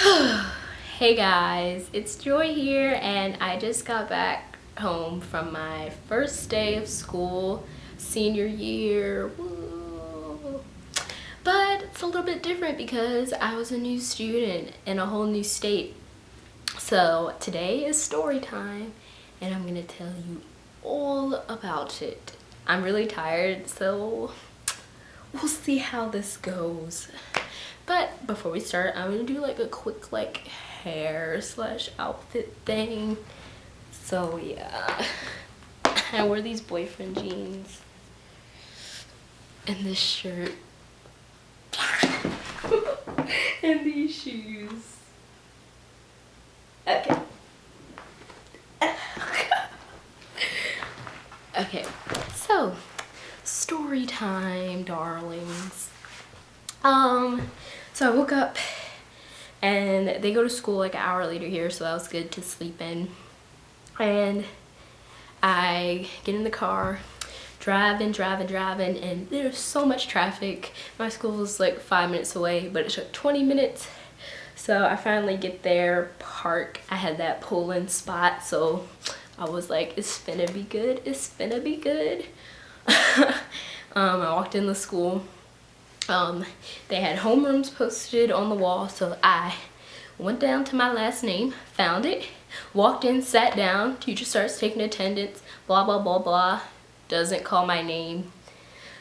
Hey guys, it's Joy here, and I just got back home from my first day of school, senior year. Woo. But it's a little bit different because I was a new student in a whole new state. So today is story time, and I'm gonna tell you all about it. I'm really tired, so we'll see how this goes. But before we start, I'm gonna do like a quick hair slash outfit thing. So yeah, I wore these boyfriend jeans and this shirt and these shoes. Okay. Okay, so story time, darlings. So I woke up and they go to school like an hour later here, so that was good to sleep in. And I get in the car, driving, and there's so much traffic. My school was like 5 minutes away, but it took 20 minutes. So I finally get there, park. I had that pull-in spot, so I was like, it's finna be good, it's finna be good. I walked in the school. They had homerooms posted on the wall, so I went down to my last name, found it, walked in, sat down. Teacher starts taking attendance, blah blah blah blah, doesn't call my name.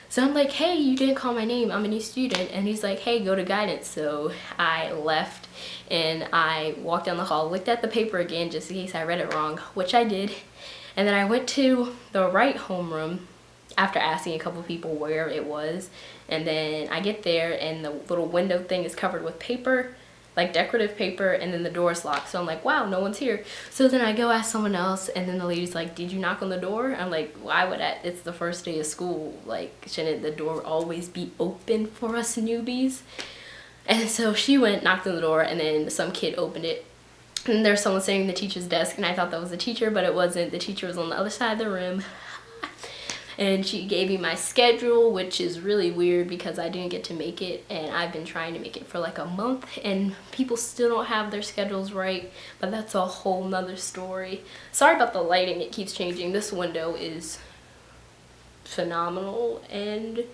So I'm like, hey, you didn't call my name, I'm a new student. And he's like, hey, go to guidance. So I left and I walked down the hall, looked at the paper again just in case I read it wrong, which I did. And then I went to the right homeroom after asking a couple people where it was. And then I get there and the little window thing is covered with paper, like decorative paper, and then the door's locked. So I'm like, wow, no one's here. So then I go ask someone else, and then the lady's like, did you knock on the door? I'm like, why would I? It's the first day of school. Like, shouldn't the door always be open for us newbies? And so she went, knocked on the door, and then some kid opened it. And there's someone sitting at the teacher's desk, and I thought that was the teacher, but it wasn't. The teacher was on the other side of the room. And she gave me my schedule, which is really weird because I didn't get to make it, and I've been trying to make it for like a month, and people still don't have their schedules right, but that's a whole nother story. Sorry about the lighting, it keeps changing. This window is phenomenal, and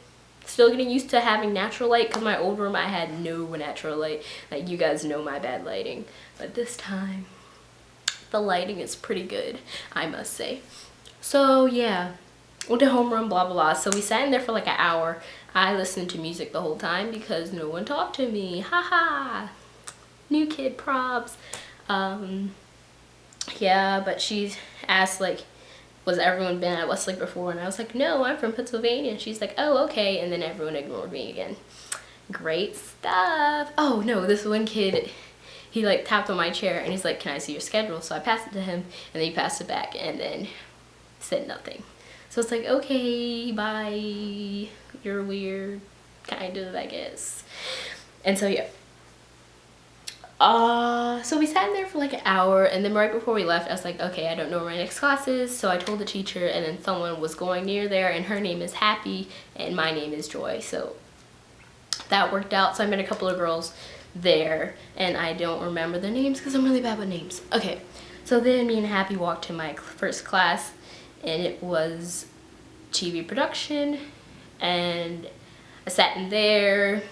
still getting used to having natural light, because my old room I had no natural light. Like, you guys know my bad lighting, but this time the lighting is pretty good, I must say. So yeah, went to homeroom, blah blah blah. So we sat in there for like an hour. I listened to music the whole time because no one talked to me. Haha. New kid props. Yeah, but she asked like, was everyone been at Westlake before? And I was like, no, I'm from Pennsylvania. And she's like, oh, okay. And then everyone ignored me again. Great stuff. Oh no, this one kid, he like tapped on my chair and he's like, can I see your schedule? So I passed it to him, and then he passed it back and then said nothing. So it's like, okay, bye, you're weird, kind of, I guess. And so yeah. So we sat in there for like an hour, and then right before we left, I was like, okay, I don't know where my next class is. So I told the teacher, and then someone was going near there, and her name is Happy, and my name is Joy. So that worked out. So I met a couple of girls there, and I don't remember their names because I'm really bad with names. Okay, so then me and Happy walked to my first class, and it was TV production, and I sat in there.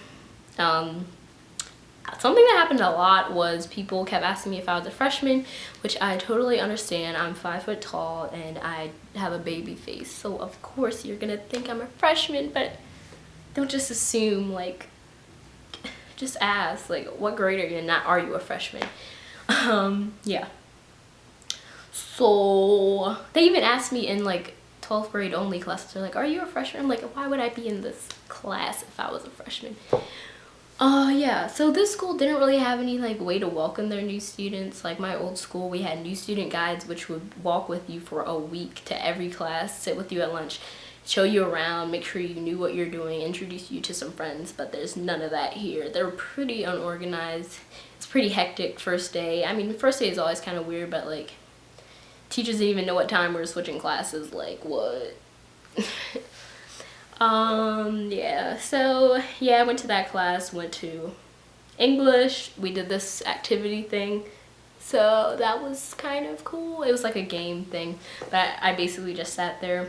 Something that happened a lot was people kept asking me if I was a freshman, which I totally understand. I'm 5 foot tall and I have a baby face, so of course you're gonna think I'm a freshman, but don't just assume, like, just ask, like, what grade are you in, not are you a freshman. Yeah. So they even asked me in like 12th grade only classes, they're like, are you a freshman? I'm like, why would I be in this class if I was a freshman? Yeah, so this school didn't really have any like way to welcome their new students. Like my old school, we had new student guides, which would walk with you for a week to every class, sit with you at lunch, show you around, make sure you knew what you're doing, introduce you to some friends. But there's none of that here. They're pretty unorganized. It's pretty hectic first day. I mean, first day is always kind of weird, but like, teachers didn't even know what time we were switching classes. Like, what? Yeah, so yeah, I went to that class, went to English, we did this activity thing. So that was kind of cool. It was like a game thing, but I basically just sat there.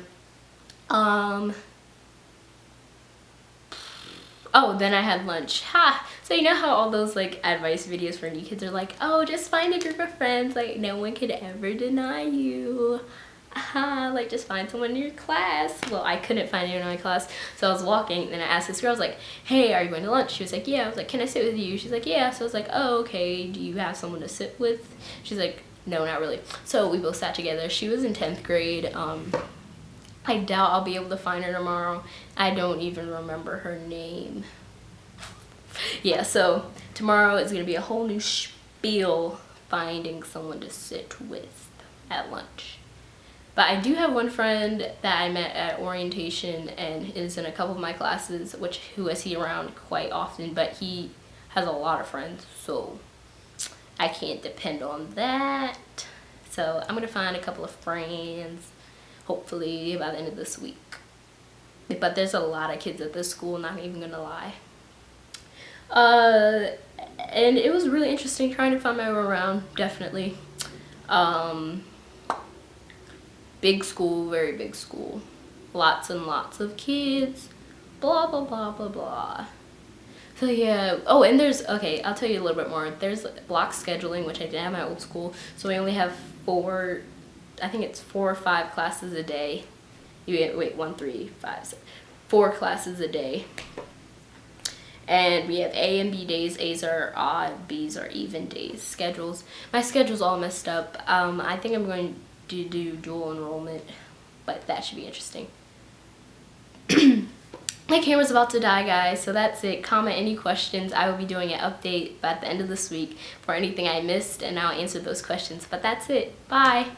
Oh, then I had lunch. Ha! So you know how all those like advice videos for new kids are like, oh, just find a group of friends, like no one could ever deny you. Like just find someone in your class. Well, I couldn't find anyone in my class, so I was walking and I asked this girl, I was like, hey, are you going to lunch? She was like, yeah. I was like, can I sit with you? She's like, yeah. So I was like, oh, okay, do you have someone to sit with? She's like, no, not really. So we both sat together. She was in 10th grade. I doubt I'll be able to find her tomorrow. I don't even remember her name. Yeah, so tomorrow is gonna be a whole new spiel finding someone to sit with at lunch. But I do have one friend that I met at orientation and is in a couple of my classes, who I see around quite often, but he has a lot of friends, so I can't depend on that. So I'm gonna find a couple of friends, hopefully by the end of this week. But there's a lot of kids at this school, not even gonna lie. And it was really interesting trying to find my way around, definitely. Big school, very big school. Lots and lots of kids, blah, blah, blah, blah, blah. So yeah, oh, and okay, I'll tell you a little bit more. There's block scheduling, which I did at my old school. So we only have I think it's 4 or 5 classes a day. Wait, 1, 3, 5, 6, 4 classes a day. And we have A and B days. A's are odd, B's are even days schedules. My schedule's all messed up. I think I'm going to do dual enrollment, but that should be interesting. My camera's about to die, guys, so that's it. Comment any questions. I will be doing an update at the end of this week for anything I missed, and I'll answer those questions. But that's it. Bye.